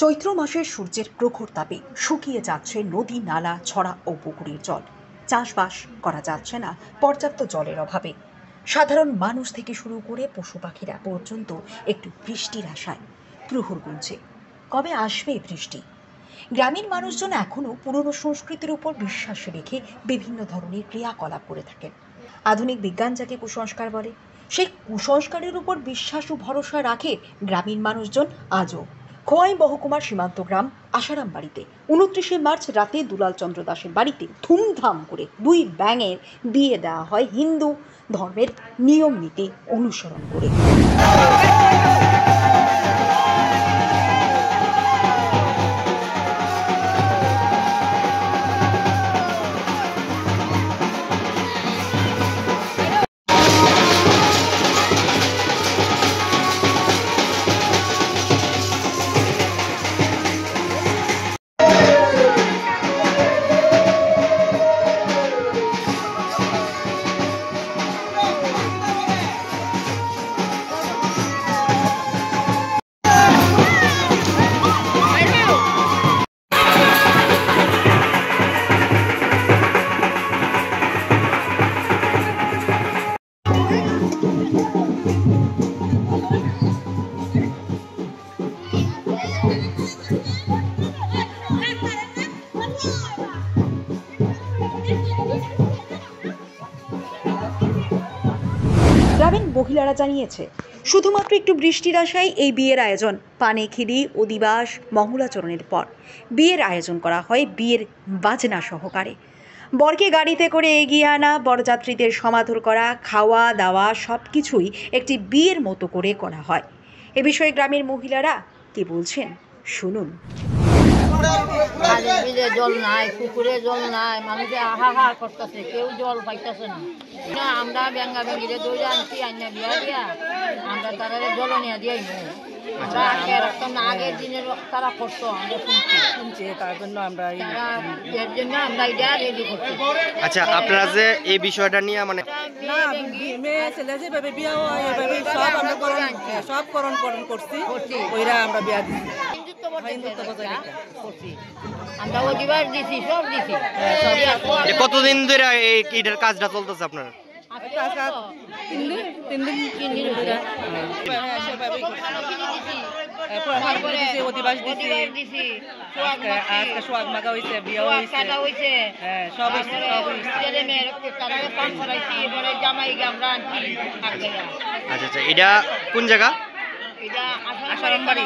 চৈত্র মাসের সূর্যের প্রখর তাপে শুকিয়ে যাচ্ছে নদী, নালা, ছড়া ও পুকুরের জল। চাষবাস করা যাচ্ছে না পর্যাপ্ত জলের অভাবে। সাধারণ মানুষ থেকে শুরু করে পশু পাখিরা পর্যন্ত একটু বৃষ্টির আশায় প্রহর গুনছে। কবে আসবে বৃষ্টি? গ্রামীণ মানুষজন এখনও পুরনো সংস্কৃতির উপর বিশ্বাস রেখে বিভিন্ন ধরনের ক্রিয়াকলাপ করে থাকেন। আধুনিক বিজ্ঞান যাকে কুসংস্কার বলে, সেই কুসংস্কারের উপর বিশ্বাস ও ভরসা রাখে গ্রামীণ মানুষজন আজও। খোয়াই মহকুমার সীমান্ত গ্রাম আশারাম বাড়িতে 29শে মার্চ রাতে দুলাল চন্দ্র দাসের বাড়িতে ধুমধাম করে দুই ব্যাঙের বিয়ে দেওয়া হয় হিন্দু ধর্মের নিয়ম নীতি অনুসরণ করে। গ্রামীণ মহিলারা জানিয়েছে, শুধুমাত্র একটু বৃষ্টির আশায় এই বিয়ের আয়োজন। পানে খিদি অধিবাস মঙ্গলাচরণের পর বিয়ের আয়োজন করা হয় বিয়ের বাজনা সহকারে। বরকে গাড়িতে করে এগিয়ে আনা, বরযাত্রীদের সমাদর করা, খাওয়া দাওয়া সব কিছুই একটি বিয়ের মতো করে করা হয়। এ বিষয়ে গ্রামের মহিলারা কি বলছেন শুনুন। বিলে জল নাই, পুকুরে জল নাই, মানুষে হাহাকার করতেছে, কেউ জল পাইতেছে না। আমরা ব্যাঙ্গা ব্যাঙ্গিরে দৌড়ে আনছি, আইনা বিয়া দিয়া আমরা তারা জল নিয়ে দিয়ে আমরা আগে রাখতাম না। আগের দিনের তারা করতো, আমরা শুনছি তার জন্য আমরা এর জন্য আমরা এটা রেডি করছি। আচ্ছা, আপনারা যে এই বিষয়টা নিয়ে মানে মেয়ে ছেলে যেভাবে বিয়া হয় এভাবে সব আমরা সব করণ করছি, ওইরা আমরা বিয়া দিচ্ছি। আমরা অধিবাস দিছি, সব দিছি। কতদিন ধরে এইটার কাজটা চলতেছে আপনার? তিন দিন অধিবাস দিছি, আজকে সোহাগ মাগা হয়েছে, বিয়া হয়েছে, সব আচ্ছা, এটা কোন জায়গা? এটা আশারাম বাড়ি।